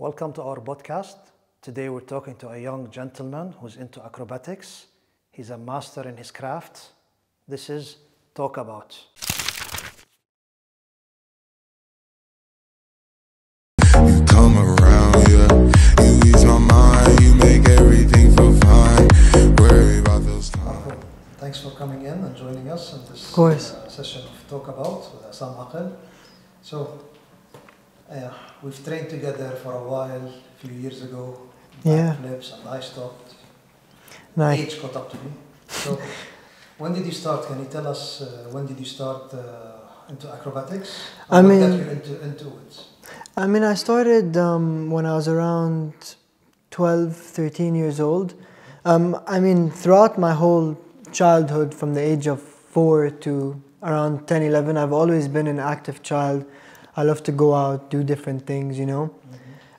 Welcome to our podcast. Today we're talking to a young gentleman who's into acrobatics. He's a master in his craft. This is Talkabout. You come around, yeah. You ease my mind, you make everything feel fine. Worry about those times. Thanks for coming in and joining us in this session of Talkabout with Akel. So, we've trained together for a while, a few years ago. Flips, and I stopped. Nice. Age caught up to me. So, when did you start? Can you tell us when did you start into acrobatics? What got you into it? I started when I was around 12, 13 years old. Throughout my whole childhood, from the age of 4 to around 10, 11, I've always been an active child. I love to go out, do different things, you know.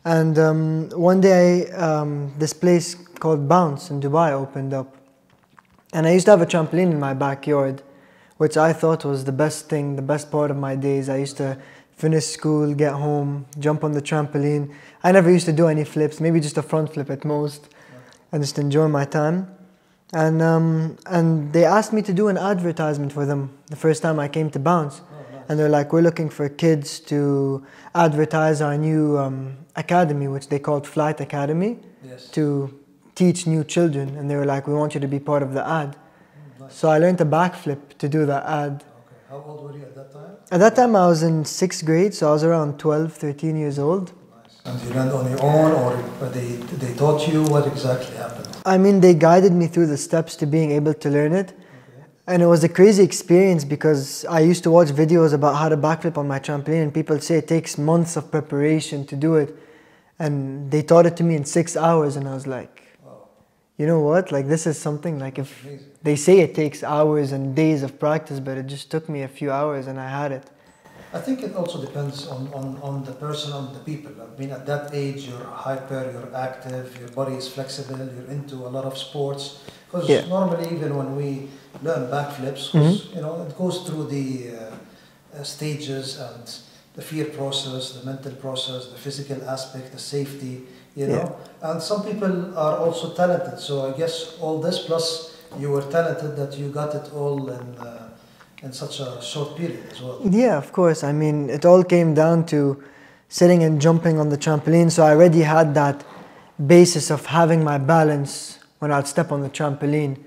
Mm-hmm. And one day, this place called Bounce in Dubai opened up. And I used to have a trampoline in my backyard, which I thought was the best thing, the best part of my days. I used to finish school, get home, jump on the trampoline. I never used to do any flips, maybe just a front flip at most, and just enjoy my time. And they asked me to do an advertisement for them the first time I came to Bounce. And they're like, we're looking for kids to advertise our new academy, which they called Flight Academy, to teach new children. And they were like, we want you to be part of the ad. Nice. So I learned a backflip to do the ad. Okay. How old were you at that time? At that time I was in 6th grade, so I was around 12, 13 years old. Nice. And you learned on your own, or they taught you? What exactly happened? They guided me through the steps to being able to learn it. And it was a crazy experience because I used to watch videos about how to backflip on my trampoline, and people say it takes months of preparation to do it. And they taught it to me in 6 hours, and I was like, wow. You know what? Like, this is something, like, if they say it takes hours and days of practice, but it just took me a few hours and I had it. I think it also depends on the person, on the people. I mean, at that age, you're hyper, you're active, your body is flexible, you're into a lot of sports. Because normally, even when we learn backflips, you know, it goes through the stages and the fear process, the mental process, the physical aspect, the safety, you know. And some people are also talented. So I guess all this, plus you were talented, that you got it all in such a short period as well. Yeah, of course. I mean, it all came down to sitting and jumping on the trampoline. So I already had that basis of having my balance when I'd step on the trampoline.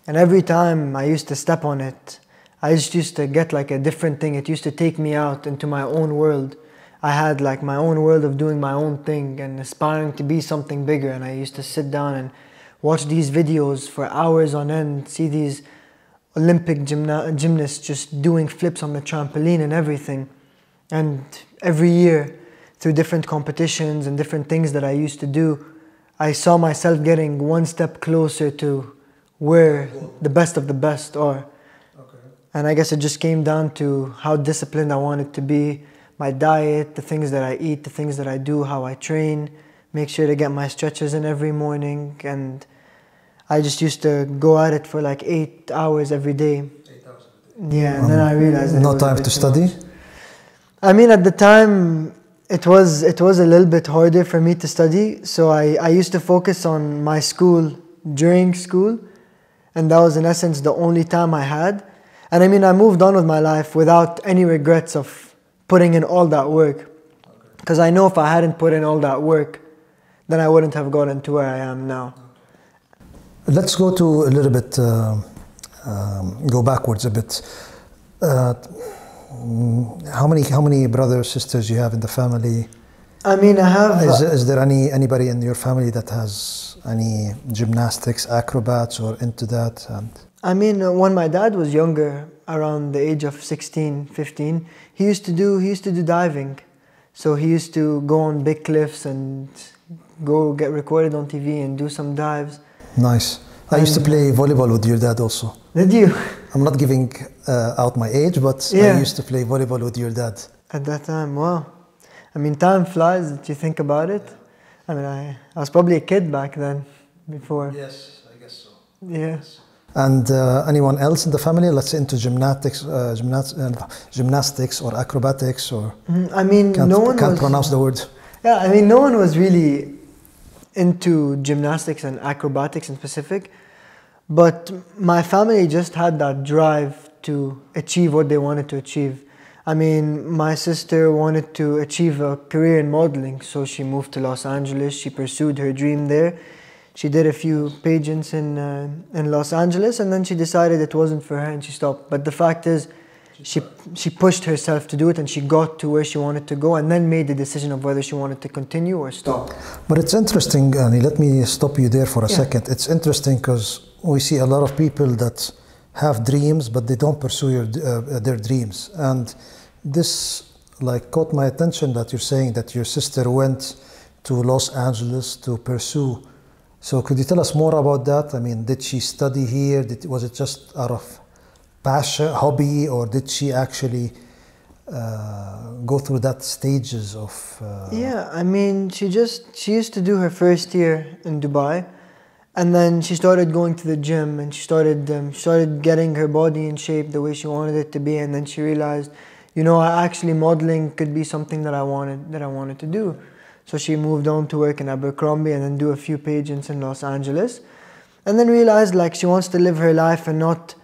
And every time I used to step on it, I just used to get like a different thing. It used to take me out into my own world. I had like my own world of doing my own thing and aspiring to be something bigger. And I used to sit down and watch these videos for hours on end, see these Olympic gymnasts just doing flips on the trampoline and everything. And every year, through different competitions and different things that I used to do, I saw myself getting one step closer to where the best of the best are. Okay. And I guess it just came down to how disciplined I wanted to be, my diet, the things that I eat, the things that I do, how I train, make sure to get my stretches in every morning. And I just used to go at it for like 8 hours every day. 8 hours a day? Yeah, and then I realized that no time to study? I mean, at the time, it was a little bit harder for me to study, so I used to focus on my school during school, and that was in essence the only time I had. And I mean, I moved on with my life without any regrets of putting in all that work, because I know if I hadn't put in all that work, then I wouldn't have gotten to where I am now. Let's go to a little bit, go backwards a bit. How many brothers, sisters you have in the family? I mean, I have... Is there anybody in your family that has any gymnastics, acrobats, or into that? I mean, when my dad was younger, around the age of 16, 15, he used to do diving. So he used to go on big cliffs and go get recorded on TV and do some dives. Nice. I used to play volleyball with your dad also. Did you? I'm not giving out my age, but I used to play volleyball with your dad. At that time, wow. I mean, time flies if you think about it. I mean, I was probably a kid back then, before. Yes, I guess so. Yeah. Yes. And anyone else in the family, let's say into gymnastics or acrobatics, or I mean, can't pronounce the word. Yeah, I mean, no one was really into gymnastics and acrobatics in specific, but my family just had that drive to achieve what they wanted to achieve. I mean, my sister wanted to achieve a career in modeling, so she moved to Los Angeles. She pursued her dream there. She did a few pageants in Los Angeles, and then she decided it wasn't for her and she stopped. But the fact is, she pushed herself to do it, and she got to where she wanted to go, and then made the decision of whether she wanted to continue or stop. But it's interesting, Annie, let me stop you there for a second. It's interesting because we see a lot of people that have dreams, but they don't pursue their dreams. And this like caught my attention that you're saying that your sister went to Los Angeles to pursue. So could you tell us more about that? I mean, did she study here? Was it just out of passion, hobby, or did she actually go through that stages of? Yeah, I mean, she used to do her first year in Dubai, and then she started going to the gym, and she started getting her body in shape the way she wanted it to be, and then she realized, you know, actually modeling could be something that I wanted to do. So she moved on to work in Abercrombie and then do a few pageants in Los Angeles, and then realized like she wants to live her life and not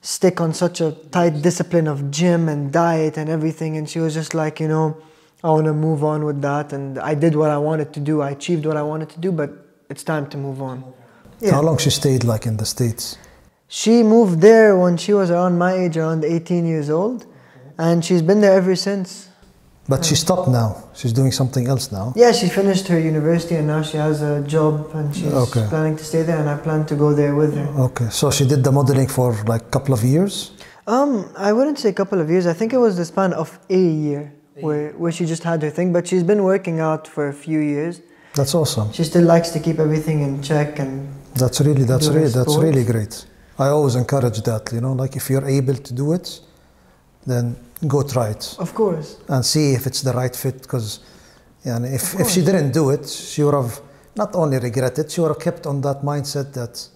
stick on such a tight discipline of gym and diet and everything. And she was just like, you know, I want to move on with that, and I did what I wanted to do. I achieved what I wanted to do, but it's time to move on. Yeah. How long she stayed like in the States? She moved there when she was around my age, around 18 years old, and she's been there ever since. But she stopped now. She's doing something else now. Yeah, she finished her university and now she has a job, and she's planning to stay there, and I plan to go there with her. Okay, so she did the modeling for like a couple of years? I wouldn't say a couple of years. I think it was the span of a year where she just had her thing, but she's been working out for a few years. That's awesome. She still likes to keep everything in check, and that's really great. I always encourage that, you know, like if you're able to do it, then go try it. Of course. And see if it's the right fit, because if she didn't do it, she would have not only regretted, she would have kept on that mindset that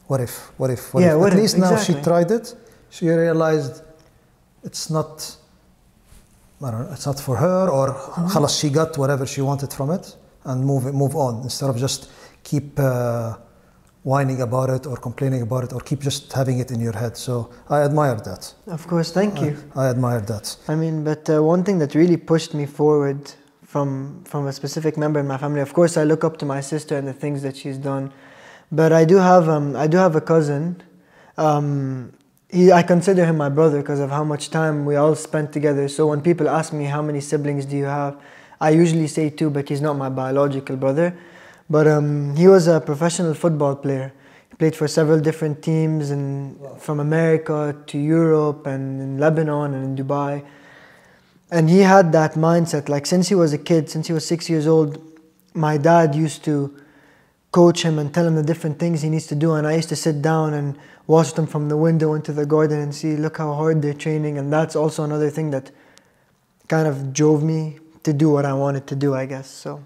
what if? At least now she tried it, she realized it's not, I don't know, it's not for her, or khalas, she got whatever she wanted from it and move on, instead of just keep whining about it or complaining about it, or keep just having it in your head. So I admire that. Of course, thank you. I admire that. I mean, but one thing that really pushed me forward from a specific member in my family, of course, I look up to my sister and the things that she's done. But I do have a cousin. I consider him my brother because of how much time we all spent together. So when people ask me how many siblings do you have, I usually say 2, but he's not my biological brother. But he was a professional football player. He played for several different teams, and from America to Europe and in Lebanon and in Dubai. And he had that mindset, like since he was a kid, since he was 6 years old, my dad used to coach him and tell him the different things he needs to do. And I used to sit down and watch them from the window into the garden and see, look how hard they're training. And that's also another thing that kind of drove me to do what I wanted to do, I guess. So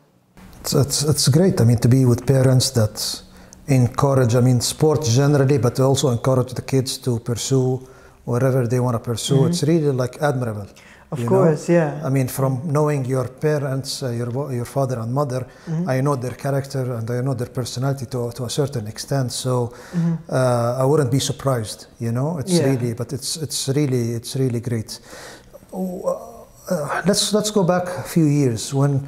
it's great. I mean, to be with parents that encourage, I mean, sports generally, but also encourage the kids to pursue whatever they want to pursue. It's really like admirable. Of course, yeah. I mean, from knowing your parents, your father and mother, I know their character and I know their personality to a certain extent. So I wouldn't be surprised. You know, it's really, but it's really great. Let's go back a few years when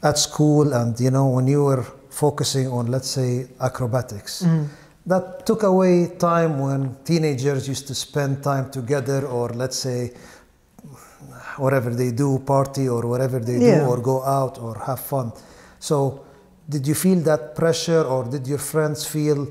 at school, and you know, when you were focusing on, let's say, acrobatics. That took away time when teenagers used to spend time together, or let's say whatever they do, party or whatever they do, or go out or have fun. So did you feel that pressure, or did your friends feel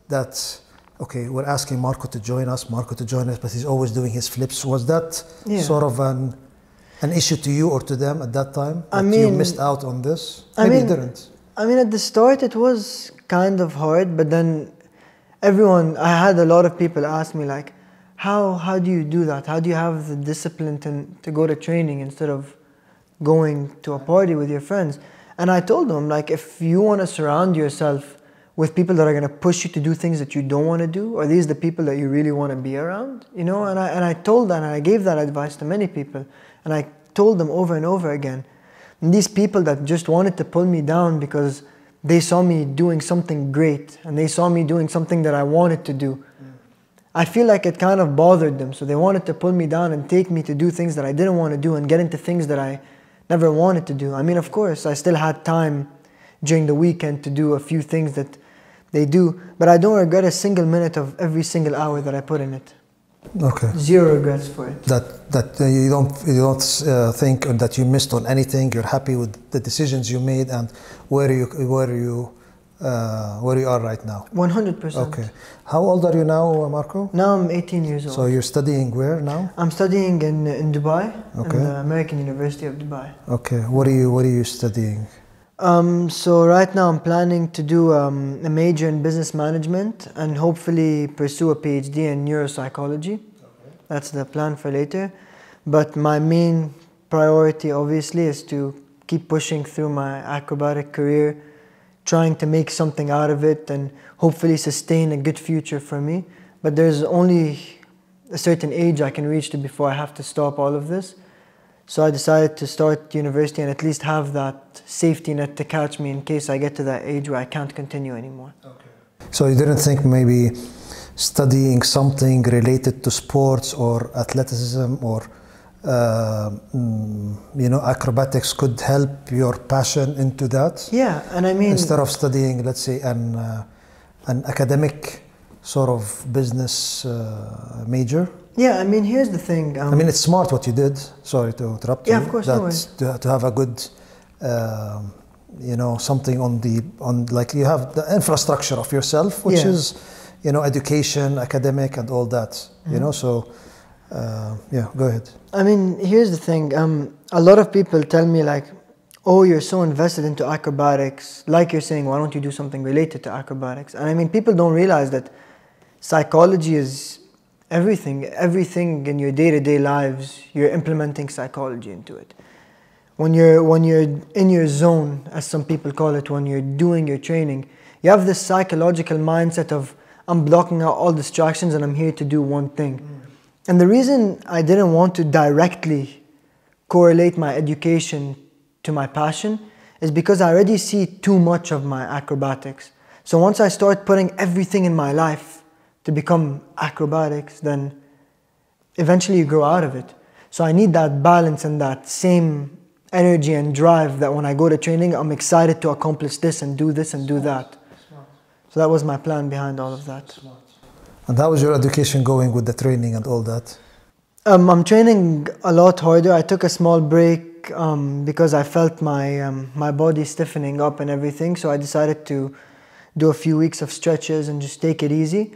that, okay, we're asking Marco to join us, but he's always doing his flips? Was that sort of an issue to you or to them at that time? That you missed out on this? Maybe you didn't. I mean, at the start it was kind of hard, but then I had a lot of people ask me like, how do you do that? How do you have the discipline to go to training instead of going to a party with your friends? And I told them, like, if you want to surround yourself with people that are going to push you to do things that you don't want to do, are these the people that you really want to be around? You know, and I told that, and I gave that advice to many people, and I told them over and over again. And these people that just wanted to pull me down because they saw me doing something great and they saw me doing something that I wanted to do. I feel like it kind of bothered them. So they wanted to pull me down and take me to do things that I didn't want to do and get into things that I never wanted to do. I mean, of course, I still had time during the weekend to do a few things that they do, but I don't regret a single minute of every single hour that I put in it. Okay. Zero regrets for it. That you don't think that you missed on anything. You're happy with the decisions you made and where you are right now. 100%. Okay. How old are you now, Marco? Now I'm 18 years old. So you're studying where now? I'm studying in Dubai, okay. in the American University of Dubai. Okay. What are you studying? So right now I'm planning to do a major in business management and hopefully pursue a PhD in neuropsychology. Okay. That's the plan for later. But my main priority obviously is to keep pushing through my acrobatic career, trying to make something out of it and hopefully sustain a good future for me. But there's only a certain age I can reach to before I have to stop all of this. So I decided to start university and at least have that safety net to catch me in case I get to that age where I can't continue anymore. Okay. So you didn't think maybe studying something related to sports or athleticism or acrobatics could help your passion into that? Yeah, and I mean, instead of studying, let's say, an academic sort of business major. Yeah, I mean, here's the thing. I mean, it's smart what you did. Sorry to interrupt you. Yeah, of course, no worries. To have a good, something on like you have the infrastructure of yourself, which is, education, academic, and all that. Mm-hmm. So, go ahead. I mean, here's the thing. A lot of people tell me like, oh, you're so invested into acrobatics. Like you're saying, why don't you do something related to acrobatics? And I mean, people don't realize that psychology is everything in your day-to-day lives. You're implementing psychology into it. When you're in your zone, as some people call it, when you're doing your training, you have this psychological mindset of, I'm blocking out all distractions and I'm here to do one thing. And the reason I didn't want to directly correlate my education to my passion is because I already see too much of my acrobatics. So once I start putting everything in my life to become acrobatics, then eventually you grow out of it. So I need that balance and that same energy and drive that when I go to training, I'm excited to accomplish this and do this and do that. So that was my plan behind all of that. And how was your education going with the training and all that? I'm training a lot harder. I took a small break because I felt my body stiffening up and everything. So I decided to do a few weeks of stretches and just take it easy.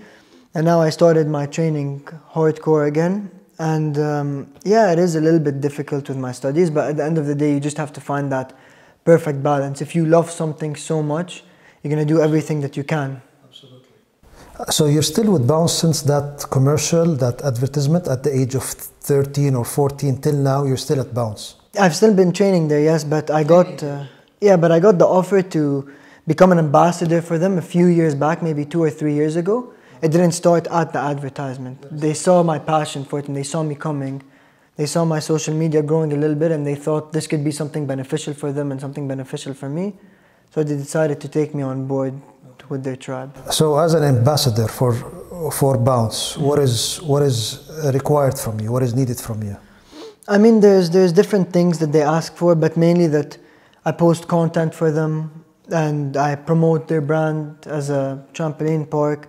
And now I started my training hardcore again. And it is a little bit difficult with my studies, but at the end of the day, you just have to find that perfect balance. If you love something so much, you're going to do everything that you can. Absolutely. So you're still with Bounce since that commercial, that advertisement at the age of 13 or 14 till now, you're still at Bounce? I've still been training there, yes, but I got the offer to become an ambassador for them a few years back, maybe 2 or 3 years ago. It didn't start at the advertisement. They saw my passion for it and they saw me coming. They saw my social media growing a little bit and they thought this could be something beneficial for them and something beneficial for me. So they decided to take me on board with their tribe. So as an ambassador for Bounce, what is required from you? What is needed from you? I mean, there's different things that they ask for, but mainly that I post content for them and I promote their brand as a trampoline park.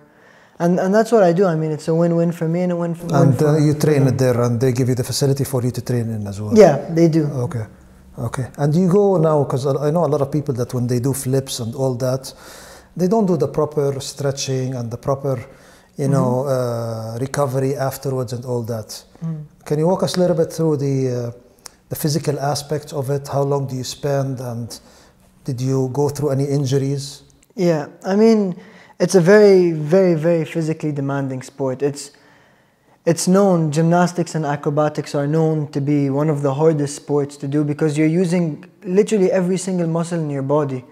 And that's what I do. I mean, it's a win-win for me and a win for them. And you train it there and they give you the facility for you to train in as well? Yeah, they do. Okay. And you go now, because I know a lot of people that when they do flips and all that, they don't do the proper stretching and the proper, recovery afterwards and all that. Can you walk us a little bit through the physical aspects of it? How long do you spend and did you go through any injuries? Yeah, I mean, it's a very, very, very physically demanding sport. It's known, gymnastics and acrobatics are known to be one of the hardest sports to do because you're using literally every single muscle in your body.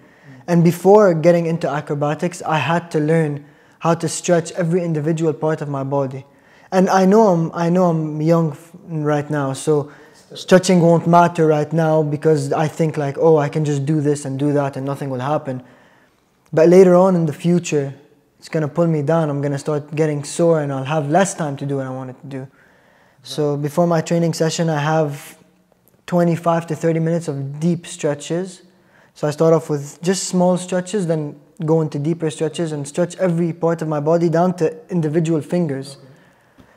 And before getting into acrobatics, I had to learn how to stretch every individual part of my body. And I know I'm young right now, so Stretching won't matter right now because I think like, oh, I can just do this and do that and nothing will happen. But later on in the future, it's going to pull me down. I'm going to start getting sore and I'll have less time to do what I wanted to do. So before my training session, I have 25 to 30 minutes of deep stretches. So I start off with just small stretches, then go into deeper stretches and stretch every part of my body down to individual fingers.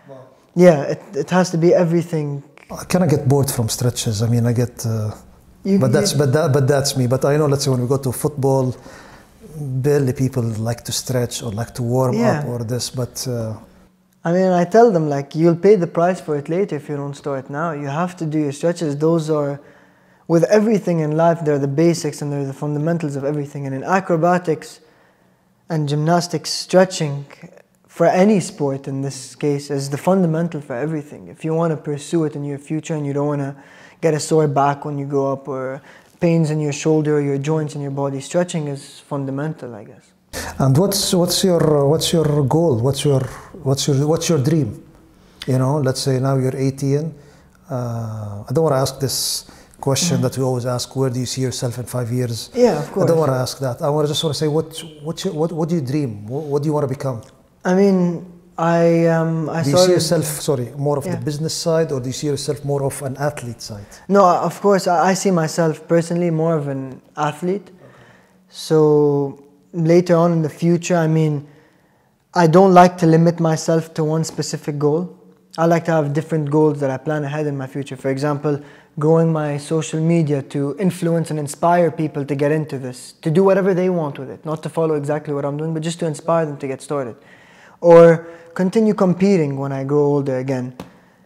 Wow. Yeah, it has to be everything. I kind of get bored from stretches. I mean, I get, but that's me. But I know, let's say when we go to football, barely people like to stretch or like to warm up or this. But I mean, I tell them like, you'll pay the price for it later if you don't start now. You have to do your stretches. Those are, with everything in life, they're the basics and they're the fundamentals of everything. And in acrobatics and gymnastics, stretching for any sport in this case is the fundamental for everything. If you want to pursue it in your future and you don't want to get a sore back when you grow up or pains in your shoulder or your joints in your body, stretching is fundamental, I guess. And what's your goal? What's your dream? You know, let's say now you're 18. I don't want to ask this question that we always ask, where do you see yourself in 5 years? Yeah, of course. I don't want to ask that. I just want to say, what do you dream? What do you want to become? I mean, do you see yourself, more of the business side, or do you see yourself more of an athlete side? No, of course, I see myself personally more of an athlete. Okay. So later on in the future, I mean, I don't like to limit myself to one specific goal. I like to have different goals that I plan ahead in my future. For example, growing my social media to influence and inspire people to get into this, to do whatever they want with it, not to follow exactly what I'm doing, but just to inspire them to get started. Or continue competing when I grow older again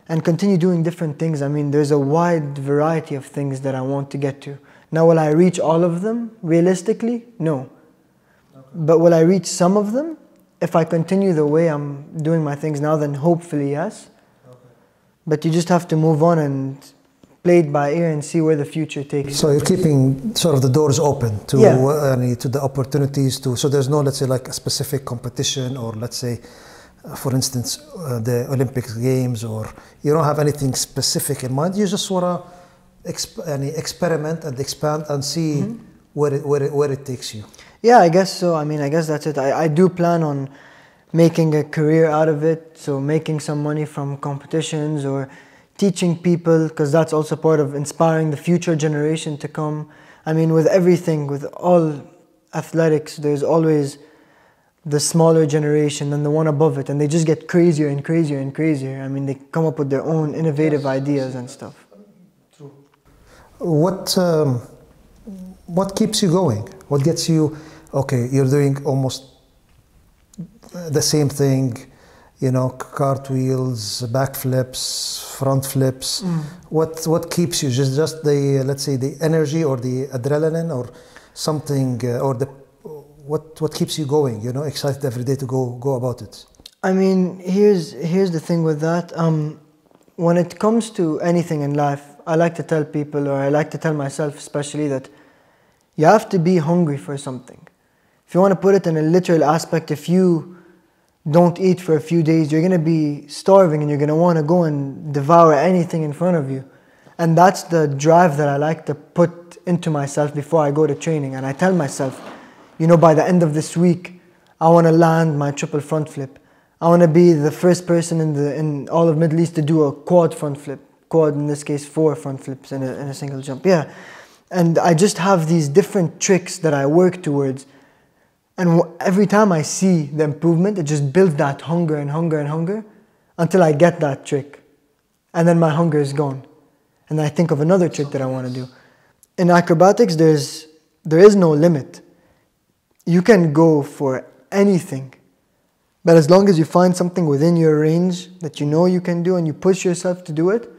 and continue doing different things. I mean, there's a wide variety of things that I want to get to. Now, will I reach all of them realistically? No. Okay. But will I reach some of them? If I continue the way I'm doing my things now, then hopefully yes. Okay. But you just have to move on and play it by ear and see where the future takes you. So you're keeping sort of the doors open to to the opportunities so there's no, let's say, like a specific competition, or let's say, for instance, the Olympic Games, or you don't have anything specific in mind. You just want to experiment and expand and see where it takes you. Yeah, I guess so. I mean, I guess that's it. I do plan on making a career out of it, so making some money from competitions or teaching people, because that's also part of inspiring the future generation to come. I mean, with everything, with all athletics, there's always the smaller generation and the one above it, and they just get crazier and crazier and crazier. I mean, they come up with their own innovative ideas and stuff. True. What keeps you going? What gets you, okay, you're doing almost the same thing, you know, cartwheels, backflips, front flips. What keeps you? Just the, let's say, the energy or the adrenaline or something, or the what keeps you going? You know, excited every day to go about it. I mean, here's the thing with that. When it comes to anything in life, I like to tell people, or I like to tell myself especially, that you have to be hungry for something. If you want to put it in a literal aspect, if you don't eat for a few days, you're going to be starving and you're going to want to go and devour anything in front of you. And that's the drive that I like to put into myself before I go to training. And I tell myself, you know, by the end of this week, I want to land my triple front flip. I want to be the first person in all of Middle East to do a quad front flip. Quad, in this case, 4 front flips in a single jump. Yeah. And I just have these different tricks that I work towards. And every time I see the improvement, it just builds that hunger and hunger and hunger until I get that trick. And then my hunger is gone. And I think of another trick that I want to do. In acrobatics, there is no limit. You can go for anything. But as long as you find something within your range that you know you can do and you push yourself to do it,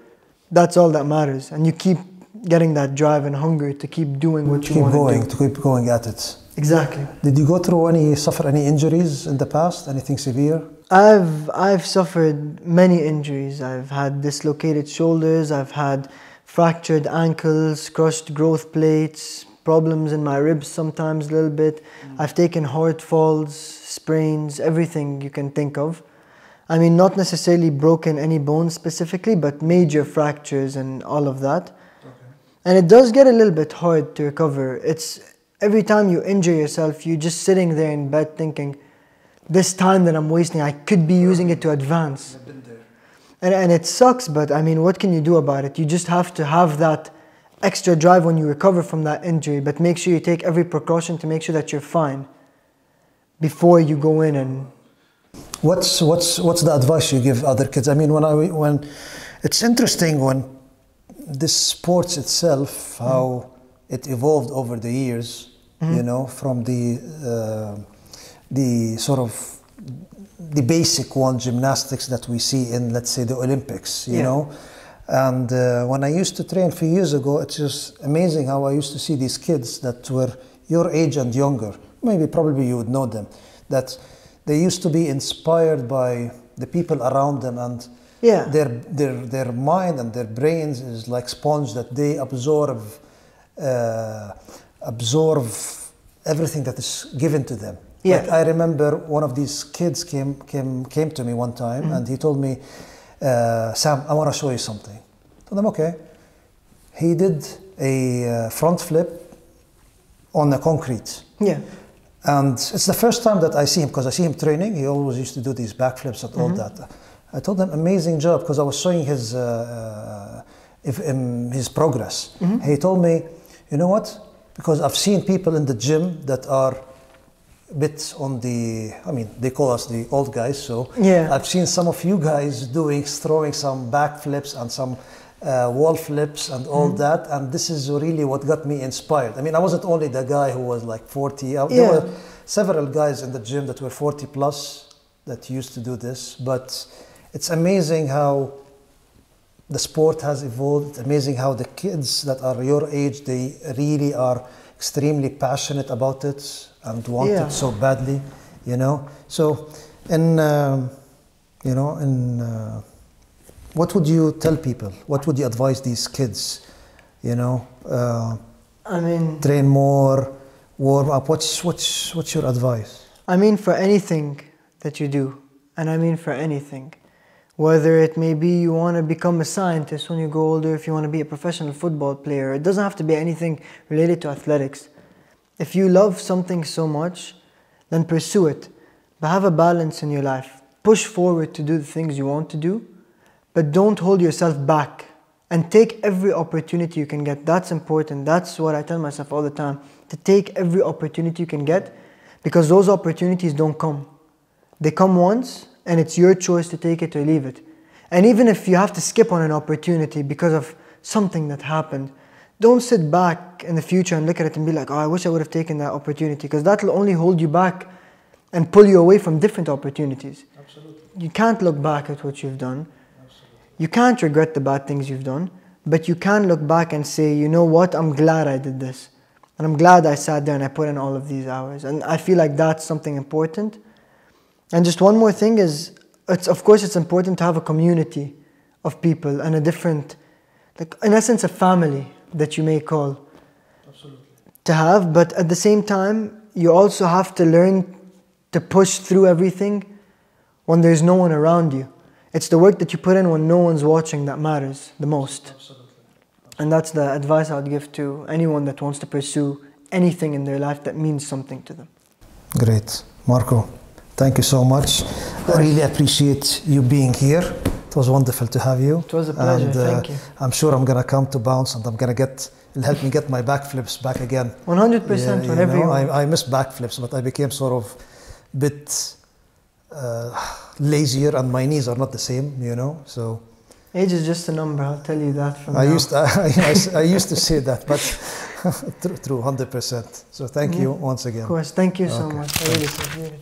that's all that matters. And you keep getting that drive and hunger to keep doing what you want to do. To keep going at it. Exactly. Did you go through suffer any injuries in the past? Anything severe? I've suffered many injuries. I've had dislocated shoulders. I've had fractured ankles, crushed growth plates, problems in my ribs sometimes a little bit. I've taken hard falls, sprains, everything you can think of. I mean, not necessarily broken any bones specifically, but major fractures and all of that. Okay. And it does get a little bit hard to recover. It's every time you injure yourself, you're just sitting there in bed thinking, this time that I'm wasting, I could be using it to advance. I've been there. And it sucks, but I mean, what can you do about it? You just have to have that extra drive when you recover from that injury, but make sure you take every precaution to make sure that you're fine before you go in. And What's the advice you give other kids? I mean, when it's interesting when this sports itself, how it evolved over the years, you know, from the sort of the basic one, gymnastics that we see in, let's say, the Olympics, you know. And when I used to train a few years ago, it's just amazing how I used to see these kids that were your age and younger. Maybe probably you would know them, that they used to be inspired by the people around them, and their mind and their brains is like sponge that they absorb everything that is given to them. Yeah. Like I remember one of these kids came to me one time and he told me, Sam, I want to show you something. I told him, okay. He did a front flip on the concrete. yeah, And it's the first time that I see him, because I see him training. He always used to do these backflips and all that. I told him, amazing job, because I was showing his progress. He told me, you know what? Because I've seen people in the gym that are a bit on the, I mean, they call us the old guys, so I've seen some of you guys throwing some backflips and some wall flips and all that, and this is really what got me inspired. I mean, I wasn't only the guy who was like 40, there were several guys in the gym that were 40 plus that used to do this, but it's amazing how the sport has evolved. It's amazing how the kids that are your age, they really are extremely passionate about it and want it so badly, you know. So, what would you tell people? What would you advise these kids? You know, I mean, train more, warm up. What's your advice? I mean, for anything that you do, and I mean for anything, whether it may be you want to become a scientist when you grow older, if you want to be a professional football player, it doesn't have to be anything related to athletics. If you love something so much, then pursue it. But have a balance in your life. Push forward to do the things you want to do, but don't hold yourself back. And take every opportunity you can get. That's important. That's what I tell myself all the time. To take every opportunity you can get, because those opportunities don't come. They come once, and it's your choice to take it or leave it. And even if you have to skip on an opportunity because of something that happened, don't sit back in the future and look at it and be like, oh, I wish I would have taken that opportunity, because that will only hold you back and pull you away from different opportunities. Absolutely. You can't look back at what you've done. Absolutely. You can't regret the bad things you've done, but you can look back and say, you know what, I'm glad I did this. And I'm glad I sat there and I put in all of these hours. And I feel like that's something important. And just one more thing is, of course it's important to have a community of people and a different, like in essence a family that you may call. Absolutely. To have, but at the same time, you also have to learn to push through everything when there's no one around you. It's the work that you put in when no one's watching that matters the most. Absolutely. And that's the advice I would give to anyone that wants to pursue anything in their life that means something to them. Great. Marco, thank you so much. I really appreciate you being here. It was wonderful to have you. It was a pleasure, and, thank you. I'm sure I'm going to come to Bounce and I'm going to it'll help me get my backflips back again. 100%, whenever you want. I miss backflips, but I became sort of a bit lazier and my knees are not the same, you know, so. Age is just a number, I'll tell you that from now. I used to say that, but true, 100%. So thank you once again. Of course, thank you so much. I really appreciate it.